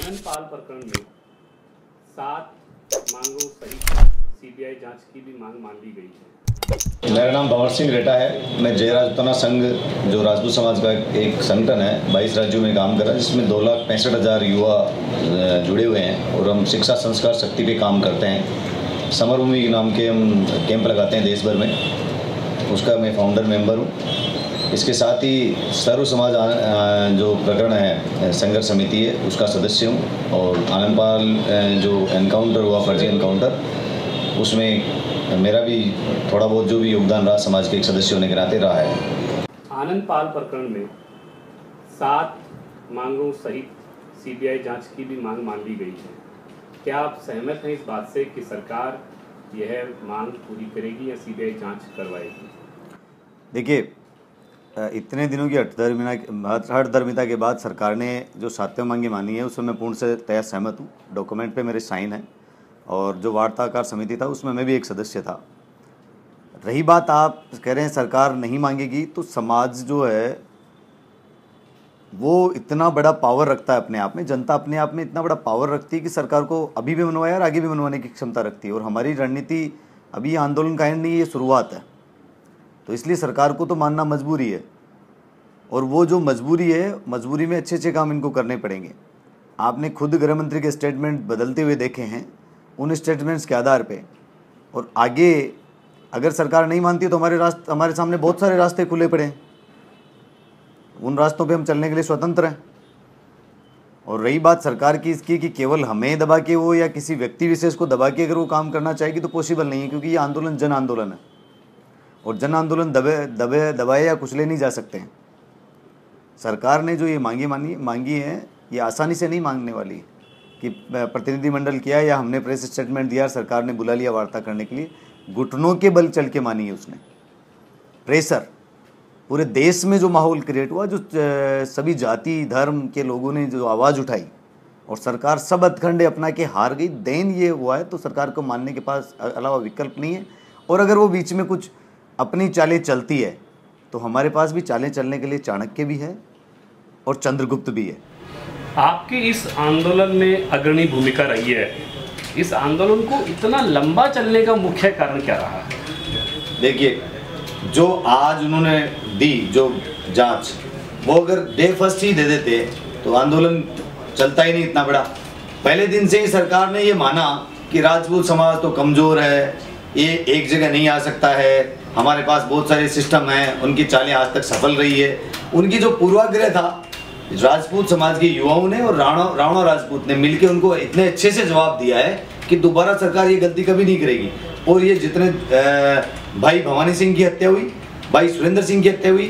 आनंद पाल प्रकरण में 7 मांगों सहित सीबीआई जांच की भी मांग मान ली गई है। मेरा नाम भंवर सिंह रेटा है। मैं जय राजपूताना संघ जो राजपूत समाज का एक संगठन है 22 राज्यों में काम कर रहा है, जिसमें 2,65,000 युवा जुड़े हुए हैं और हम शिक्षा संस्कार शक्ति पे काम करते हैं। समरभूमि नाम के हम कैंप लगाते हैं देश भर में, उसका मैं फाउंडर मेंबर हूँ। इसके साथ ही सर्व समाज जो प्रकरण है संघर्ष समिति है उसका सदस्य हूँ, और आनंद पाल जो एनकाउंटर हुआ, फर्जी एनकाउंटर, उसमें मेरा भी थोड़ा बहुत जो भी योगदान रहा समाज के एक सदस्य होने के नाते रहा है। आनंद पाल प्रकरण में 7 मांगों सहित सीबीआई जांच की भी मांग मान ली गई है। क्या आप सहमत हैं इस बात से कि सरकार यह मांग पूरी करेगी या सीबीआई जांच करवाएगी? देखिए, इतने दिनों की हठधर्मिता के बाद सरकार ने जो 7 मांगे मानी है उसमें मैं पूर्ण से तय सहमत हूँ। डॉक्यूमेंट पे मेरे साइन है, और जो वार्ताकार समिति था उसमें मैं भी एक सदस्य था। रही बात आप कह रहे हैं सरकार नहीं मांगेगी, तो समाज जो है वो इतना बड़ा पावर रखता है अपने आप में, जनता अपने आप में इतना बड़ा पावर रखती है कि सरकार को अभी भी मनवाए और आगे भी मनवाने की क्षमता रखती है। और हमारी रणनीति अभी आंदोलन कायम नहीं, ये शुरुआत है, तो इसलिए सरकार को तो मानना मजबूरी है। और वो जो मजबूरी है, मजबूरी में अच्छे अच्छे काम इनको करने पड़ेंगे। आपने खुद गृह मंत्री के स्टेटमेंट बदलते हुए देखे हैं, उन स्टेटमेंट्स के आधार पे। और आगे अगर सरकार नहीं मानती तो हमारे सामने बहुत सारे रास्ते खुले पड़े हैं, उन रास्तों पे हम चलने के लिए स्वतंत्र हैं। और रही बात सरकार की इसकी कि केवल हमें दबा के वो या किसी व्यक्ति विशेष को दबा के अगर वो काम करना चाहेगी तो पॉसिबल नहीं है, क्योंकि ये आंदोलन जन आंदोलन है, और जन आंदोलन दबाए या कुचले नहीं जा सकते हैं। सरकार ने जो ये मांगी है, ये आसानी से नहीं मांगने वाली कि प्रतिनिधिमंडल किया या हमने प्रेस स्टेटमेंट दिया, सरकार ने बुला लिया वार्ता करने के लिए। घुटनों के बल चल के मानी है उसने। प्रेशर, पूरे देश में जो माहौल क्रिएट हुआ, जो सभी जाति धर्म के लोगों ने जो आवाज़ उठाई और सरकार सब हथकंडे अपना के हार गई, देन ये हुआ है। तो सरकार को मानने के पास अलावा विकल्प नहीं है। और अगर वो बीच में कुछ अपनी चालें चलती है तो हमारे पास भी चालें चलने के लिए चाणक्य भी है और चंद्रगुप्त भी है। आपकी इस आंदोलन में अग्रणी भूमिका रही है। इस आंदोलन को इतना लंबा चलने का मुख्य कारण क्या रहा है? देखिए, जो आज उन्होंने दी जो जांच, वो अगर डे फर्स्ट ही दे देते तो आंदोलन चलता ही नहीं इतना बड़ा। पहले दिन से ही सरकार ने ये माना कि राजपूत समाज तो कमज़ोर है, ये एक जगह नहीं आ सकता है, हमारे पास बहुत सारे सिस्टम हैं, उनकी चालें आज तक सफल रही है। उनकी जो पूर्वाग्रह था, राजपूत समाज के युवाओं ने और राणा राजपूत ने मिलकर उनको इतने अच्छे से जवाब दिया है कि दोबारा सरकार ये गलती कभी नहीं करेगी। और ये जितने भाई भवानी सिंह की हत्या हुई, भाई सुरेंद्र सिंह की हत्या हुई,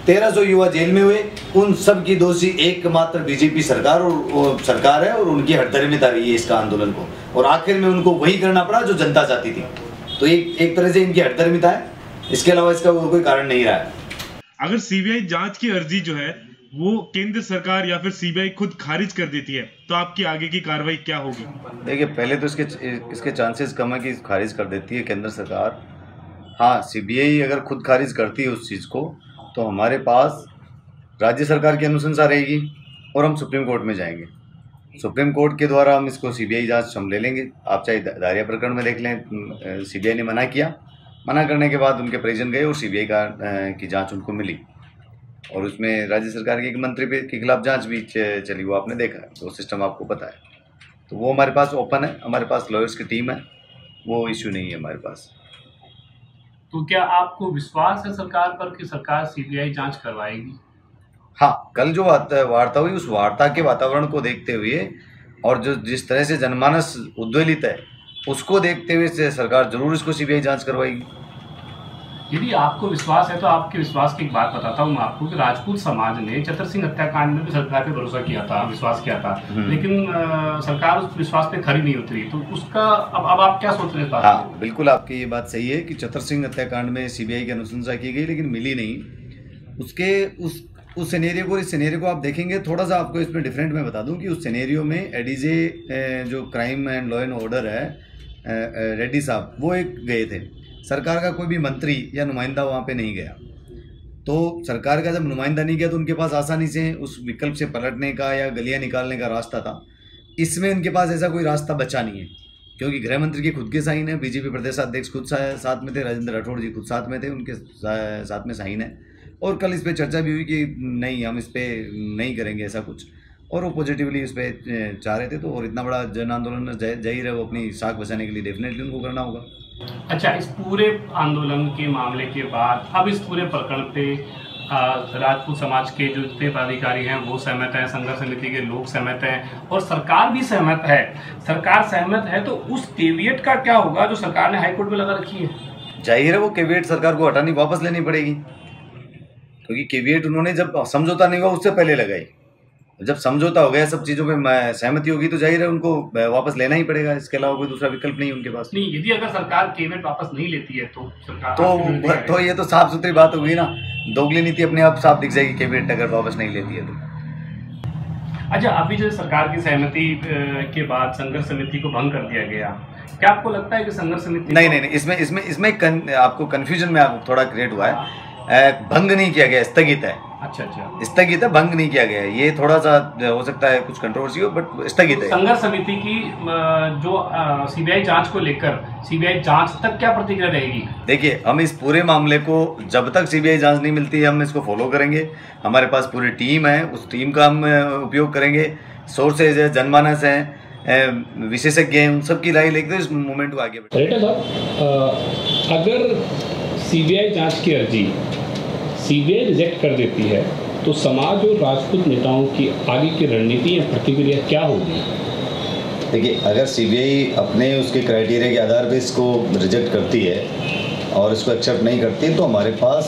1300 युवा जेल में हुए, उन सब की दोषी एकमात्र बीजेपी सरकार है, और उनकी हठधर्मिता रही है इसका आंदोलन को। और आखिर में उनको वही करना पड़ा जो जनता चाहती थी। तो एक तरह से इनकी हठधर्मिता है, इसके अलावा इसका और कोई कारण नहीं रहा है। अगर सीबीआई जांच की अर्जी जो है वो केंद्र सरकार या फिर सीबीआई खुद खारिज कर देती है, तो आपकी आगे की कार्रवाई क्या होगी? देखिए, पहले तो इसके चांसेस कम है कि खारिज कर देती है केंद्र सरकार। हाँ, सीबीआई अगर खुद खारिज करती है उस चीज़ को, तो हमारे पास राज्य सरकार की अनुशंसा रहेगी और हम सुप्रीम कोर्ट में जाएंगे। सुप्रीम कोर्ट के द्वारा हम इसको सीबीआई जांच हम ले लेंगे। आप चाहे दारिया प्रकरण में देख लें, सीबीआई ने मना किया, मना करने के बाद उनके परिजन गए और सीबीआई की जांच उनको मिली, और उसमें राज्य सरकार के एक मंत्री के खिलाफ जांच भी चली, वो आपने देखा, वो सिस्टम आपको पता है। तो वो हमारे पास ओपन है, हमारे पास लॉयर्स की टीम है, वो इश्यू नहीं है हमारे पास। तो क्या आपको विश्वास है सरकार पर कि सरकार सीबीआई जांच करवाएगी? हाँ, कल जो वार्ता हुई, उस वार्ता के वातावरण को देखते हुए और जो जिस तरह से जनमानस उद्वेलित है, उसको देखते हुए से सरकार जरूर इसको सीबीआई जांच करवाएगी। यदि आपको विश्वास है तो आपके विश्वास की एक बात बताता हूँ मैं आपको कि राजपूत समाज ने चतर सिंह हत्याकांड में भी सरकार पे भरोसा किया था, विश्वास किया था, लेकिन सरकार उस विश्वास पे खरी नहीं उतरी। तो उसका अब आप क्या सोच रहे हैं? हाँ, बिल्कुल आपकी ये बात सही है कि चतर सिंह हत्याकांड में सीबीआई की अनुशंसा की गई लेकिन मिली नहीं। उस सिनेरियो को, इस सिनेरियो को आप देखेंगे, थोड़ा सा आपको इसमें डिफरेंट मैं बता दूं कि उस सिनेरियो में एडीजे जो crime and law and order है, रेड्डी साहब, वो एक गए थे। सरकार का कोई भी मंत्री या नुमाइंदा वहाँ पे नहीं गया। तो सरकार का जब नुमाइंदा नहीं गया तो उनके पास आसानी से उस विकल्प से पलटने का या गलियाँ निकालने का रास्ता था। इसमें उनके पास ऐसा कोई रास्ता बचा नहीं है, क्योंकि गृह मंत्री के खुद के साइन है, बीजेपी प्रदेश अध्यक्ष खुद साथ में थे, राजेंद्र राठौड़ जी खुद साथ में थे, उनके साथ में साइन है। और कल इस पर चर्चा भी हुई कि नहीं, हम इस पर नहीं करेंगे ऐसा कुछ, और वो पॉजिटिवली इस पर चाह रहे थे। तो और इतना बड़ा जन आंदोलन जाहिर है वो अपनी साख बचाने के लिए डेफिनेटली उनको करना होगा। अच्छा, इस पूरे आंदोलन के मामले के बाद अब इस पूरे प्रकरण पे राजपूत समाज के जो जितने पदाधिकारी हैं वो सहमत हैं, संघर्ष समिति के लोग सहमत हैं और सरकार भी सहमत है। सरकार सहमत है तो उस केविएट का क्या होगा जो सरकार ने हाईकोर्ट में लगा रखी है? जाहिर है वो केविएट सरकार को हटानी, वापस लेनी पड़ेगी, क्योंकि केविएट उन्होंने जब समझौता नहीं हुआ उससे पहले लगाई। जब समझौता हो गया, सब चीज़ों पे सहमति होगी, तो जाहिर है उनको वापस लेना ही पड़ेगा। इसके अलावा कोई दूसरा विकल्प नहीं है उनके पास। नहीं, यदि अगर सरकार केविएट वापस नहीं लेती है तो सरकार तो ये तो साफ सुथरी बात होगी ना, दोगली नीति अपने आप साफ दिख जाएगी केविएट अगर वापस नहीं लेती है तो। अच्छा, अभी जो सरकार की सहमति के बाद संघर्ष समिति को भंग कर दिया गया, क्या आपको लगता है कि संघर्ष समिति नहीं, इसमें आपको कंफ्यूजन में आपको थोड़ा क्रिएट हुआ है। भंग नहीं किया गया, स्थगित है। अच्छा, स्थगित है, भंग नहीं किया गया। ये थोड़ा सा हो सकता है कुछ कंट्रोवर्सी हो, बट स्थगित है। संघर्ष समिति की जो सीबीआई जांच को लेकर सीबीआई जांच तक क्या प्रतिक्रिया रहेगी? देखिए, हम इस पूरे मामले को जब तक सीबीआई जांच नहीं मिलती है हम इसको फॉलो करेंगे। हमारे पास पूरी टीम है, उस टीम का हम उपयोग करेंगे। सोर्सेज है, जनमानस है, विशेषज्ञ हैं, उन सबकी राय लेकर इस मूवमेंट को आगे बढ़ाएंगे। अगर सीबीआई जांच की अर्जी सीबीआई रिजेक्ट कर देती है तो समाज और राजपूत नेताओं की आगे की रणनीति या प्रतिक्रिया क्या होगी? देखिए, अगर सीबीआई अपने उसके क्राइटेरिया के आधार पर इसको रिजेक्ट करती है और इसको एक्सेप्ट नहीं करती, तो हमारे पास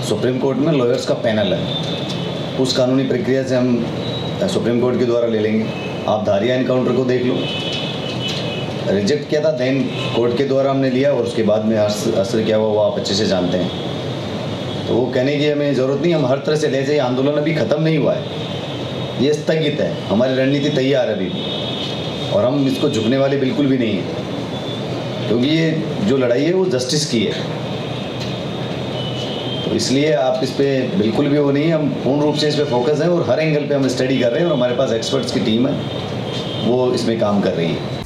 सुप्रीम कोर्ट में लॉयर्स का पैनल है। उस कानूनी प्रक्रिया से हम सुप्रीम कोर्ट के द्वारा ले लेंगे। आप धारिया एनकाउंटर को देख लो, रिजेक्ट किया था, देन कोर्ट के द्वारा हमने लिया और उसके बाद में असर क्या हुआ वो आप अच्छे से जानते हैं। तो वो कहने की हमें ज़रूरत नहीं, हम हर तरह से ले जाइए। आंदोलन अभी ख़त्म नहीं हुआ है, ये स्थगित है। हमारी रणनीति तैयार है अभी, और हम इसको झुकने वाले बिल्कुल भी नहीं हैं, क्योंकि ये जो लड़ाई है वो जस्टिस की है। तो इसलिए आप इस पर बिल्कुल भी वो नहीं है, हम पूर्ण रूप से इस पर फोकस है और हर एंगल पे हम स्टडी कर रहे हैं और हमारे पास एक्सपर्ट्स की टीम है, वो इसमें काम कर रही है।